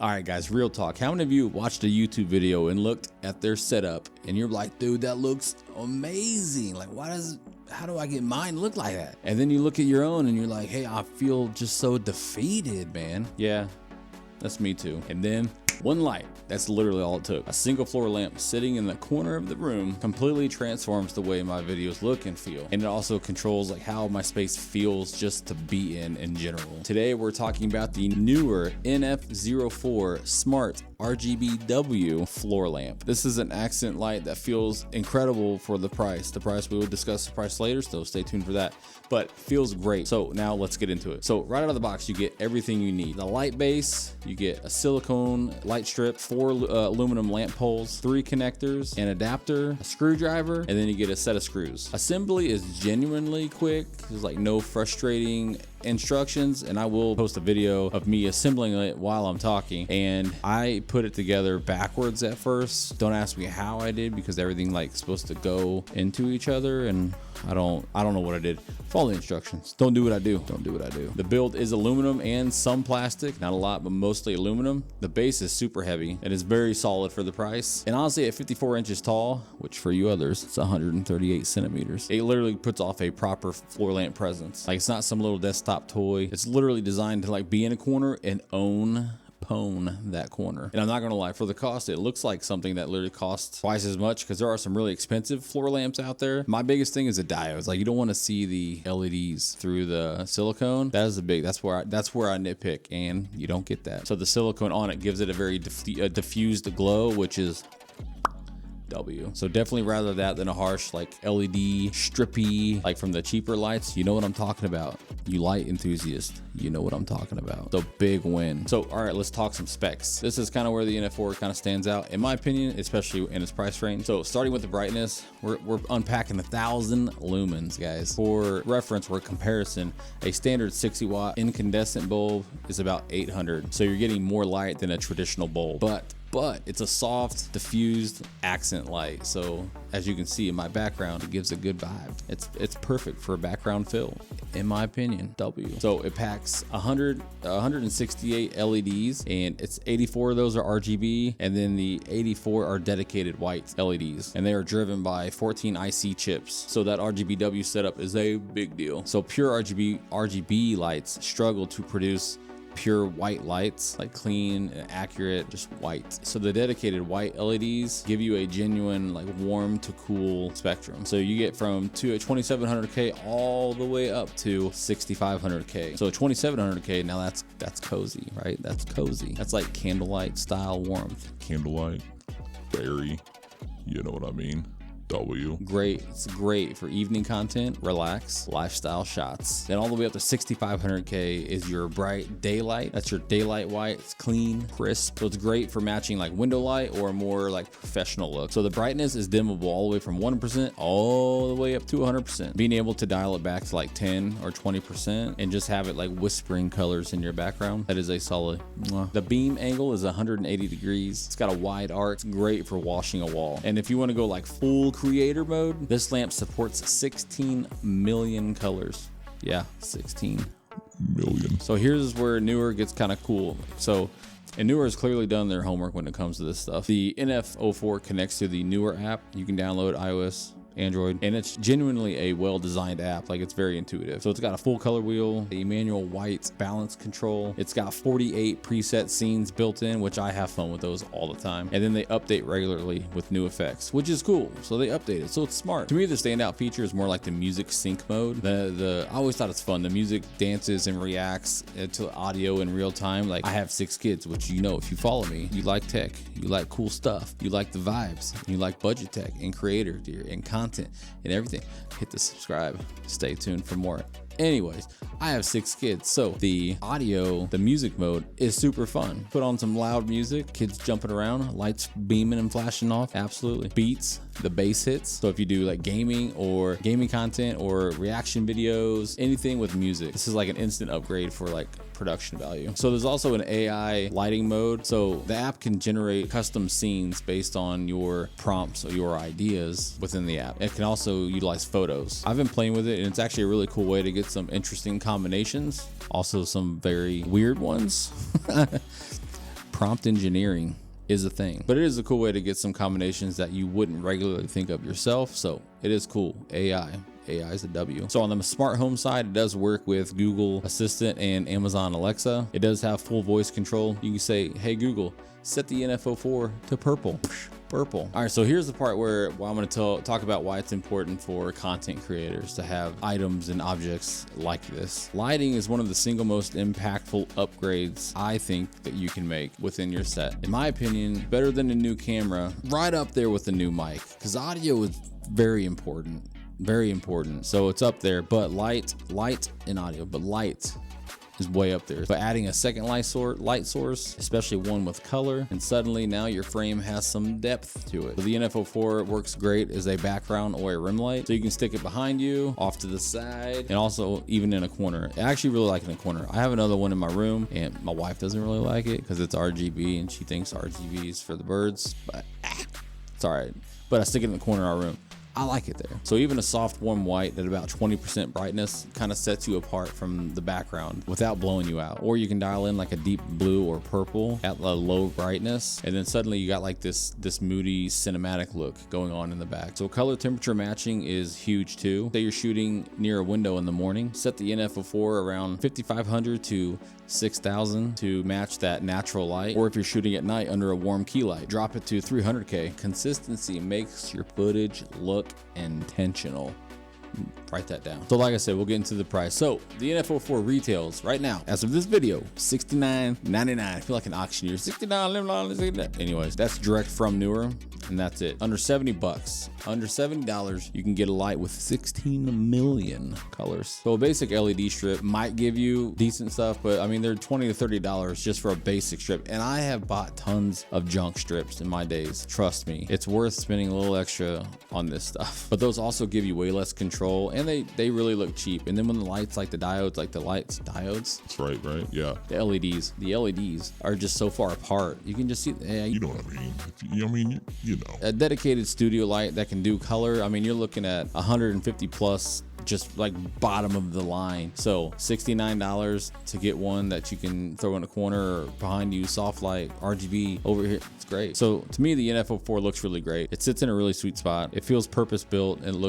All right, guys, real talk. How many of you watched a YouTube video and looked at their setup and you're like, dude, that looks amazing. Like, how do I get mine to look like that? And then you look at your own and you're like, hey, I feel just so defeated, man. Yeah, that's me too. And then one light, that's literally all it took. A single floor lamp sitting in the corner of the room completely transforms the way my videos look and feel. And it also controls like how my space feels just to be in general. Today, we're talking about the Neewer NF04 Smart RGB Floor Lamp. This is an accent light that feels incredible for the price. We will discuss the price later, so stay tuned for that. But feels great. So now let's get into it. So right out of the box, you get everything you need. The light base, you get a silicone light strip, 4 aluminum lamp poles, 3 connectors, an adapter, a screwdriver, and then you get a set of screws. Assembly is genuinely quick. There's like no frustrating instructions, and I will post a video of me assembling it while I'm talking. And I put it together backwards at first. Don't ask me how I did, because everything like supposed to go into each other, and I don't know what I did. Follow the instructions. Don't do what I do. Don't do what I do. The build is aluminum and some plastic, not a lot, but mostly aluminum. The base is super heavy and is very solid for the price. And honestly, at 54 inches tall, which for you others, it's 138 centimeters. It literally puts off a proper floor lamp presence. Like, it's not some little desktop toy. It's literally designed to like be in a corner and pwn that corner. And I'm not gonna lie, for the cost, it looks like something that literally costs twice as much, because there are some really expensive floor lamps out there. My biggest thing is the diodes. Like, you don't want to see the LEDs through the silicone. That is the big, that's where I nitpick, and you don't get that. So the silicone on it gives it a very diffused glow, which is W. So definitely rather that than a harsh like LED strippy like from the cheaper lights. You know what I'm talking about. You light enthusiast, you know what I'm talking about. So big win. So all right, let's talk some specs. This is kind of where the NF4 kind of stands out in my opinion, especially in its price range. So starting with the brightness, we're unpacking 1,000 lumens, guys. For reference or comparison, a standard 60 watt incandescent bulb is about 800. So you're getting more light than a traditional bulb, but it's a soft, diffused accent light. So as you can see in my background, it gives a good vibe. It's perfect for a background fill, in my opinion. W. So it packs 168 LEDs, and it's 84 of those are RGB, and then the 84 are dedicated white LEDs, and they are driven by 14 IC chips. So that RGBW setup is a big deal. So pure RGB lights struggle to produce pure white lights, like clean and accurate, just white. So the dedicated white LEDs give you a genuine like warm to cool spectrum. So you get from 2700K all the way up to 6500K. So 2700K, now that's cozy, right? That's cozy. That's like candlelight style warmth. Candlelight, berry, you know what I mean. W. Great. It's great for evening content, relax, lifestyle shots. Then all the way up to 6500K is your bright daylight. That's your daylight white. It's clean, crisp. So it's great for matching like window light or more like professional look. So the brightness is dimmable all the way from 1% all the way up to 100%. Being able to dial it back to like 10 or 20% and just have it like whispering colors in your background, that is a solid. The beam angle is 180 degrees. It's got a wide arc. It's great for washing a wall. And if you want to go like full creator mode, this lamp supports 16 million colors. Yeah, 16 million. So here's where Neewer gets kind of cool. And Neewer has clearly done their homework when it comes to this stuff. The NF04 connects to the Neewer app. You can download iOS, Android, and it's genuinely a well-designed app. Like, it's very intuitive. So it's got a full color wheel, a manual white balance control. It's got 48 preset scenes built in, which I have fun with those all the time. And then they update regularly with new effects, which is cool. So they update it. So it's smart. To me, the standout feature is more like the music sync mode. I always thought it's fun. The music dances and reacts to audio in real time. Like, I have 6 kids, which, you know, if you follow me, you like tech, you like cool stuff, you like the vibes, you like budget tech and creator gear and content and everything. Hit the subscribe. Stay tuned for more. Anyways, I have 6 kids, so the audio, the music mode is super fun. Put on some loud music, kids jumping around, lights beaming and flashing off. Absolutely. Beats, the bass hits. So if you do like gaming content or reaction videos, anything with music, this is like an instant upgrade for like production value. So there's also an AI lighting mode. So the app can generate custom scenes based on your prompts or your ideas within the app. It can also utilize photos. I've been playing with it, and it's actually a really cool way to get some interesting combinations. Also some very weird ones. prompt engineering is a thing, but it is a cool way to get some combinations that you wouldn't regularly think of yourself. So it is cool. AI is a W. So on the smart home side, it does work with Google Assistant and Amazon Alexa. It does have full voice control. You can say, hey Google, set the NF04 to purple. Purple. All right, so here's the part where I'm going to talk about why it's important for content creators to have items and objects like this. Lighting is one of the single most impactful upgrades I think that you can make within your set. In my opinion, better than a new camera, right up there with the new mic, because audio is very important. Very important. So it's up there, but light and audio, but light is way up there. But adding a second light source, especially one with color, and suddenly now your frame has some depth to it. So the NF04 works great as a background or a rim light. So you can stick it behind you, off to the side, and also even in a corner. I actually really like it in a corner. I have another one in my room, and my wife doesn't really like it because it's RGB, and she thinks RGB is for the birds, but it's all right. But I stick it in the corner of our room. I like it there. So even a soft warm white at about 20% brightness kind of sets you apart from the background without blowing you out. Or you can dial in like a deep blue or purple at a low brightness, and then suddenly you got like this moody cinematic look going on in the back. So color temperature matching is huge too. Say you're shooting near a window in the morning, set the NF04 around 5500 to 6000 to match that natural light. Or if you're shooting at night under a warm key light, drop it to 300K. Consistency makes your footage look intentional. Write that down. So like I said, we'll get into the price. So the NF04 retails right now, as of this video, $69.99. I feel like an auctioneer. $69. Anyways, that's direct from Neewer, and that's it. Under 70 bucks. Under $70, you can get a light with 16 million colors. So a basic LED strip might give you decent stuff, but I mean, they're $20 to $30 just for a basic strip. And I have bought tons of junk strips in my days. Trust me, it's worth spending a little extra on this stuff. But those also give you way less control, and they really look cheap. And then when the lights, like the diodes, diodes. That's right, yeah. The LEDs are just so far apart. You can just see, You know what I mean? You know. A dedicated studio light that can do color. I mean, you're looking at 150 plus, just like bottom of the line. So $69 to get one that you can throw in a corner or behind you, soft light, RGB over here. It's great. So to me, the NF04 looks really great. It sits in a really sweet spot. It feels purpose built and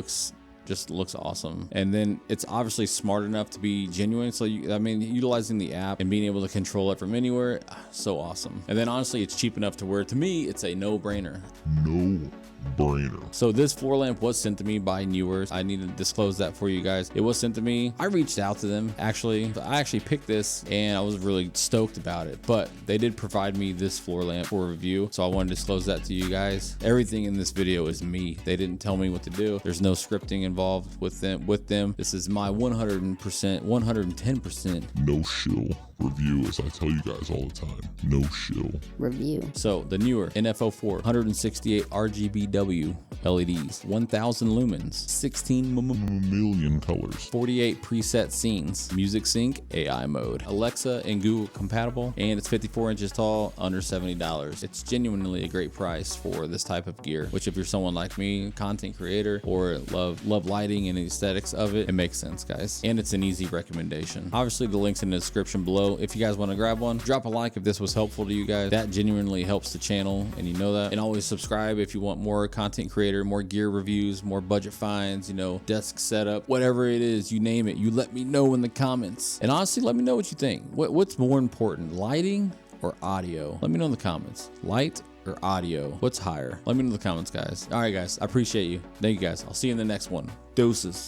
just looks awesome. And then it's obviously smart enough to be genuine. So utilizing the app and being able to control it from anywhere, so awesome. And then honestly, it's cheap enough to where, to me, it's a no-brainer. No-brainer. So this floor lamp was sent to me by Neewer. I need to disclose that for you guys. It was sent to me. I reached out to them actually. I actually picked this and I was really stoked about it, but they did provide me this floor lamp for review. So I wanted to disclose that to you guys. Everything in this video is me. They didn't tell me what to do. There's no scripting involved with them. This is my 100%, 110% no shill review, as I tell you guys all the time. No shill review. So the Neewer NF04 168 RGBW LEDs, 1000 lumens, 16 million colors, 48 preset scenes, music sync, AI mode, Alexa and Google compatible, and it's 54 inches tall, under $70. It's genuinely a great price for this type of gear, which if you're someone like me, content creator, or love lighting and aesthetics of it, it makes sense, guys. And it's an easy recommendation. Obviously the link's in the description below. If you guys want to grab one, drop a like if this was helpful to you guys. That genuinely helps the channel, and you know that. And always subscribe if you want more content creator, more gear reviews, more budget finds, desk setup, whatever it is, you name it. You let me know in the comments. And honestly, let me know what you think. What's more important, lighting or audio? Let me know in the comments. Light or audio? What's higher? Let me know in the comments, guys. All right, guys. I appreciate you. Thank you, guys. I'll see you in the next one. Deuces.